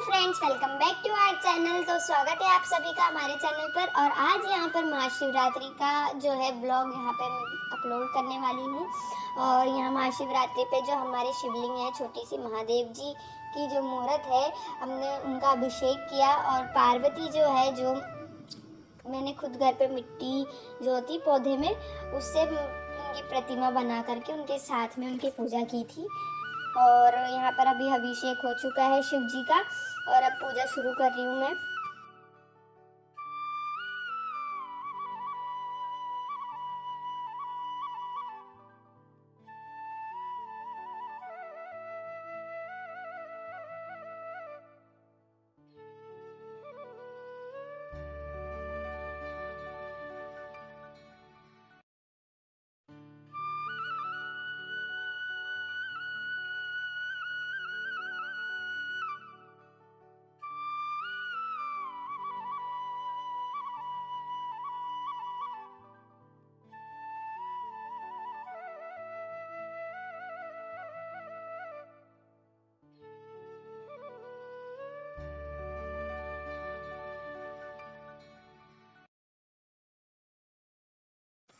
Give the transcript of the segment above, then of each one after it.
Friends, welcome back to our channel. तो स्वागत है आप सभी का हमारे चैनल पर। और आज यहाँ पर महाशिवरात्रि का जो है ब्लॉग यहाँ पे अपलोड करने वाली हूँ। और यहाँ महाशिवरात्रि पे जो हमारे शिवलिंग है, छोटी सी महादेव जी की जो मूर्त है, हमने उनका अभिषेक किया। और पार्वती जो है, जो मैंने खुद घर पे मिट्टी जो होती पौधे में, उससे उनकी प्रतिमा बना करके उनके साथ में उनकी पूजा की थी। और यहाँ पर अभी अभिषेक हो चुका है शिव जी का, और अब पूजा शुरू कर रही हूँ मैं।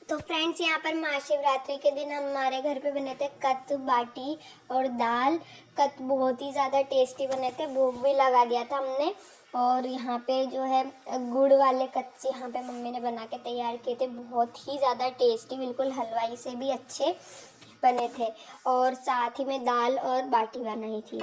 तो फ्रेंड्स, यहाँ पर महाशिवरात्रि के दिन हमारे घर पे बने थे कत बाटी और दाल। कत बहुत ही ज़्यादा टेस्टी बने थे, भोग भी लगा दिया था हमने। और यहाँ पे जो है गुड़ वाले कत यहाँ पे मम्मी ने बना के तैयार किए थे, बहुत ही ज़्यादा टेस्टी, बिल्कुल हलवाई से भी अच्छे बने थे। और साथ ही में दाल और बाटी बनाई थी।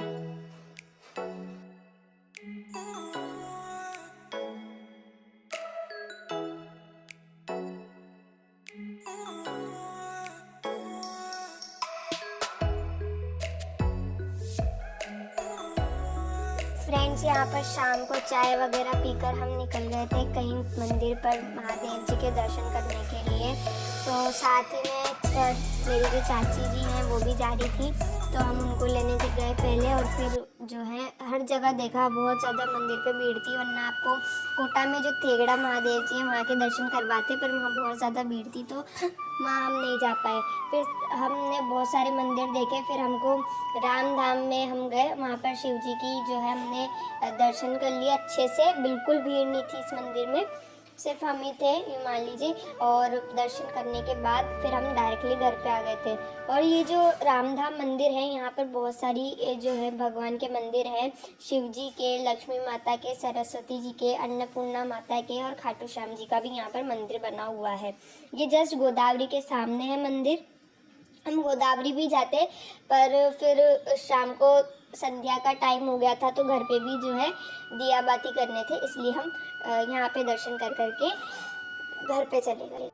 फ्रेंड्स, यहाँ पर शाम को चाय वगैरह पीकर हम निकल गए थे कहीं मंदिर पर महादेव जी के दर्शन करने के लिए। तो साथ ही में मेरी जो चाची जी हैं वो भी जा रही थी, तो हम उनको लेने गए पहले। और फिर जो है हर जगह देखा, बहुत ज़्यादा मंदिर पे भीड़ थी। वरना आपको कोटा में जो थेगड़ा महादेव जी हैं वहाँ के दर्शन करवाते, पर वहाँ बहुत ज़्यादा भीड़ थी, तो वहाँ हम नहीं जा पाए। फिर हमने बहुत सारे मंदिर देखे, फिर हमको रामधाम में हम गए। वहाँ पर शिव जी की जो है हमने दर्शन कर लिए अच्छे से, बिल्कुल भीड़ नहीं थी इस मंदिर में, सिर्फ हम ही थे, यूँ मान लीजिए। और दर्शन करने के बाद फिर हम डायरेक्टली घर पे आ गए थे। और ये जो रामधाम मंदिर है, यहाँ पर बहुत सारी जो है भगवान के मंदिर हैं, शिव जी के, लक्ष्मी माता के, सरस्वती जी के, अन्नपूर्णा माता के, और खाटू श्याम जी का भी यहाँ पर मंदिर बना हुआ है। ये जस्ट गोदावरी के सामने है मंदिर। हम गोदावरी भी जाते, पर फिर शाम को संध्या का टाइम हो गया था, तो घर पे भी जो है दिया बाती करने थे, इसलिए हम यहाँ पे दर्शन कर करके घर पे चले गए।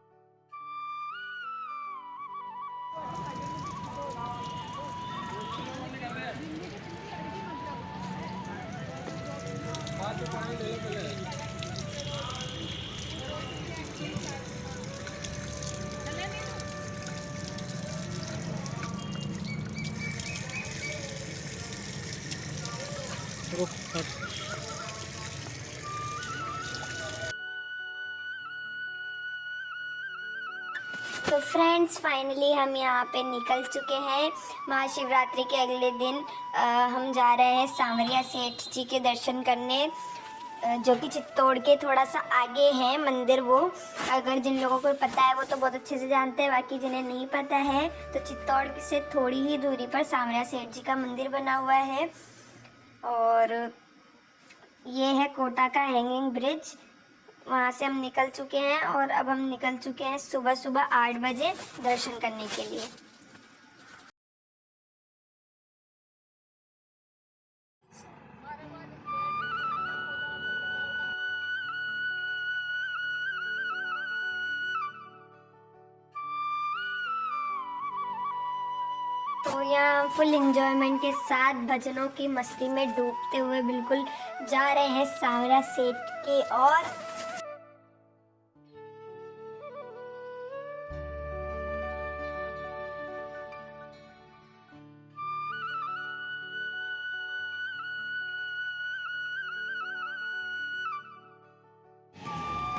तो फ्रेंड्स, फाइनली हम यहाँ पे निकल चुके हैं। महाशिवरात्रि के अगले दिन हम जा रहे हैं सांवरिया सेठ जी के दर्शन करने, जो कि चित्तौड़ के थोड़ा सा आगे है मंदिर। वो अगर जिन लोगों को पता है वो तो बहुत अच्छे से जानते हैं, बाकी जिन्हें नहीं पता है तो चित्तौड़ से थोड़ी ही दूरी पर सांवरिया सेठ जी का मंदिर बना हुआ है। और ये है कोटा का हैंगिंग ब्रिज। वहाँ से हम निकल चुके हैं, और अब हम निकल चुके हैं सुबह सुबह 8 बजे दर्शन करने के लिए। तो यहाँ फुल एंजॉयमेंट के साथ भजनों की मस्ती में डूबते हुए बिल्कुल जा रहे हैं सांवरिया सेठ की ओर।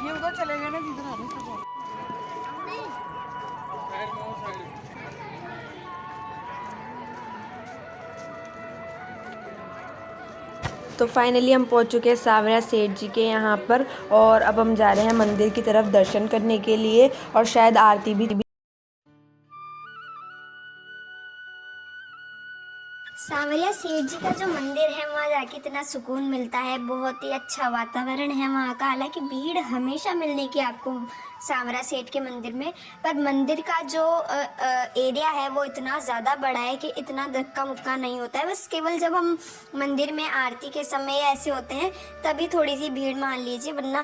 ये उधर चले गए ना जिधर आ रहे थे। तो फाइनली हम पहुंच चुके हैं सांवरिया सेठ जी के यहाँ पर, और अब हम जा रहे हैं मंदिर की तरफ दर्शन करने के लिए, और शायद आरती भी। सांवरिया सेठ जी का जो मंदिर है वहाँ जाके इतना सुकून मिलता है, बहुत ही अच्छा वातावरण है वहाँ का। हालांकि भीड़ हमेशा मिलने की आपको सांवरिया सेठ के मंदिर में, पर मंदिर का जो एरिया है वो इतना ज़्यादा बड़ा है कि इतना धक्का मुक्का नहीं होता है। बस केवल जब हम मंदिर में आरती के समय ऐसे होते हैं तभी थोड़ी सी भीड़ मान लीजिए, वरना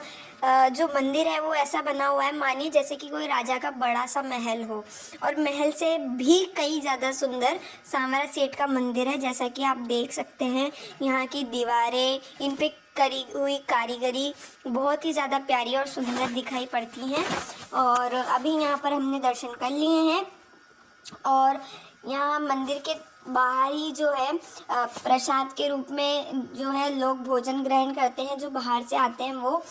जो मंदिर है वो ऐसा बना हुआ है मानिए जैसे कि कोई राजा का बड़ा सा महल हो, और महल से भी कई ज़्यादा सुंदर सांवरिया सेठ का मंदिर है। जैसा कि आप देख सकते हैं यहाँ की दीवारें, इन पे करी हुई कारीगरी बहुत ही ज़्यादा प्यारी और सुंदर दिखाई पड़ती हैं। और अभी यहाँ पर हमने दर्शन कर लिए हैं, और यहाँ मंदिर के बाहर ही जो है प्रसाद के रूप में जो है लोग भोजन ग्रहण करते हैं, जो बाहर से आते हैं वो।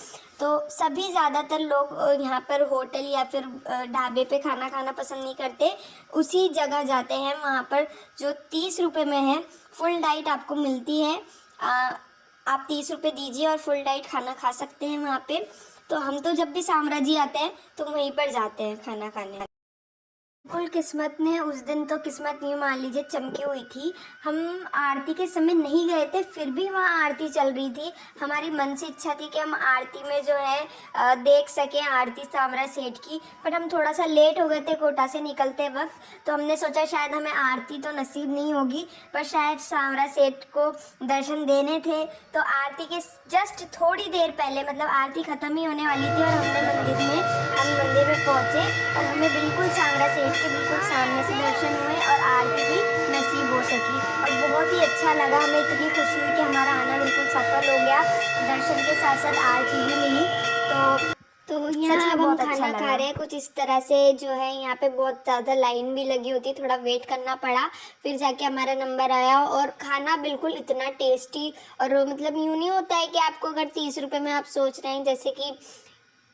तो सभी ज़्यादातर लोग यहाँ पर होटल या फिर ढाबे पे खाना खाना पसंद नहीं करते, उसी जगह जाते हैं वहाँ पर जो 30 रुपये में है। फुल डाइट आपको मिलती है, आप 30 रुपये दीजिए और फुल डाइट खाना खा सकते हैं वहाँ पे। तो हम तो जब भी सांवरा जी आते हैं तो वहीं पर जाते हैं खाना खाने। बिल्कुल किस्मत ने उस दिन तो किस्मत यूँ मान लीजिए चमकी हुई थी। हम आरती के समय नहीं गए थे, फिर भी वहाँ आरती चल रही थी। हमारी मन से इच्छा थी कि हम आरती में जो है देख सकें आरती सांवरा सेठ की, पर हम थोड़ा सा लेट हो गए थे कोटा से निकलते वक्त। तो हमने सोचा शायद हमें आरती तो नसीब नहीं होगी, पर शायद सांवरा सेठ को दर्शन देने थे। तो आरती के जस्ट थोड़ी देर पहले, मतलब आरती ख़त्म ही होने वाली थी और हम मंदिर में पहुँचे और हमें बिल्कुल सांवरा सेठ के बिल्कुल सामने से दर्शन हुए और आरती भी नसीब हो सकी, और बहुत ही अच्छा लगा। हमें इतनी खुशी हुई कि हमारा आना बिल्कुल सफल हो गया, दर्शन के साथ साथ आरती भी मिली। तो यहाँ अब हम खाना खा रहे हैं कुछ इस तरह से जो है। यहाँ पे बहुत ज़्यादा लाइन भी लगी होती, थोड़ा वेट करना पड़ा, फिर जाके हमारा नंबर आया। और खाना बिल्कुल इतना टेस्टी, और मतलब यूँ नहीं होता है कि आपको अगर 30 रुपये में आप सोच रहे हैं, जैसे कि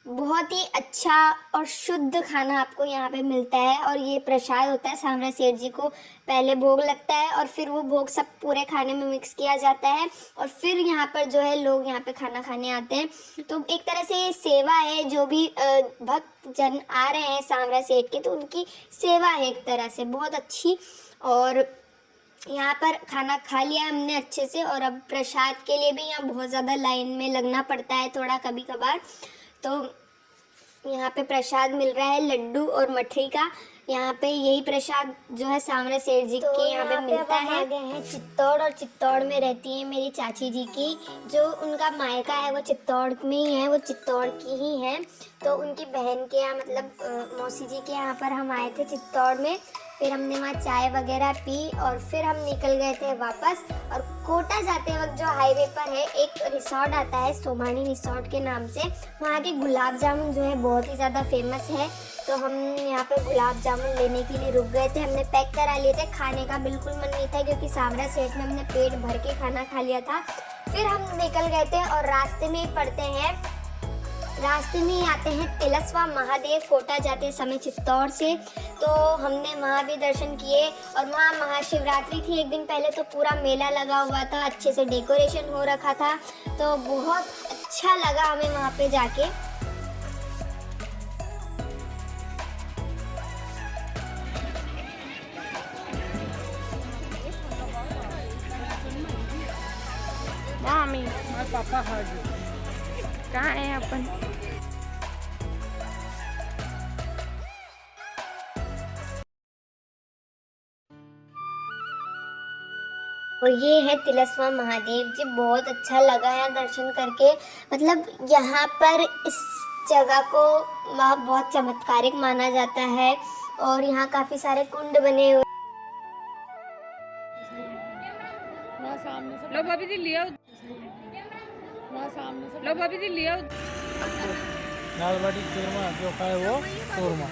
बहुत ही अच्छा और शुद्ध खाना आपको यहाँ पे मिलता है। और ये प्रसाद होता है सांवरा सेठ जी को पहले भोग लगता है और फिर वो भोग सब पूरे खाने में मिक्स किया जाता है, और फिर यहाँ पर जो है लोग यहाँ पे खाना खाने आते हैं। तो एक तरह से ये सेवा है, जो भी भक्त जन आ रहे हैं सांवरा सेठ के, तो उनकी सेवा है एक तरह से बहुत अच्छी। और यहाँ पर खाना खा लिया हमने अच्छे से, और अब प्रसाद के लिए भी यहाँ बहुत ज़्यादा लाइन में लगना पड़ता है थोड़ा कभी कभार। तो यहाँ पे प्रसाद मिल रहा है लड्डू और मठरी का। यहाँ पे यही प्रसाद जो है सांवरा सेठ जी के यहाँ पे मिलता है। आगे हैं चित्तौड़, और चित्तौड़ में रहती है मेरी चाची जी की, जो उनका मायका है वो चित्तौड़ में ही है, वो चित्तौड़ की ही है। तो उनकी बहन के यहाँ, मतलब मौसी जी के यहाँ पर हम आए थे चित्तौड़ में। फिर हमने वहाँ चाय वगैरह पी और फिर हम निकल गए थे वापस। और कोटा जाते वक्त जो हाईवे पर है एक रिसोर्ट आता है सोमानी रिसोर्ट के नाम से, वहाँ के गुलाब जामुन जो है बहुत ही ज़्यादा फेमस है। तो हम यहाँ पे गुलाब जामुन लेने के लिए रुक गए थे, हमने पैक करा लिए थे। खाने का बिल्कुल मन नहीं था क्योंकि सांवरा सेठ में हमने पेट भर के खाना खा लिया था। फिर हम निकल गए थे और रास्ते में ही आते हैं तिलस्वा महादेव कोटा जाते समय चित्तौड़ से। तो हमने वहाँ भी दर्शन किए, और वहाँ महाशिवरात्रि थी एक दिन पहले, तो पूरा मेला लगा हुआ था, अच्छे से डेकोरेशन हो रखा था। तो बहुत अच्छा लगा हमें वहाँ पे जाके। मामी और पापा हाजिर कहाँ है अपन? और ये है तिलस्वा महादेव जी, बहुत अच्छा लगा यहाँ दर्शन करके। मतलब यहाँ पर इस जगह को बहुत चमत्कारिक माना जाता है, और यहाँ काफ़ी सारे कुंड बने हुए। लो भाभी जी लिया, लो भाभी जी लिया। दाल बाटी चूरमा जो खाए वो चूरमा।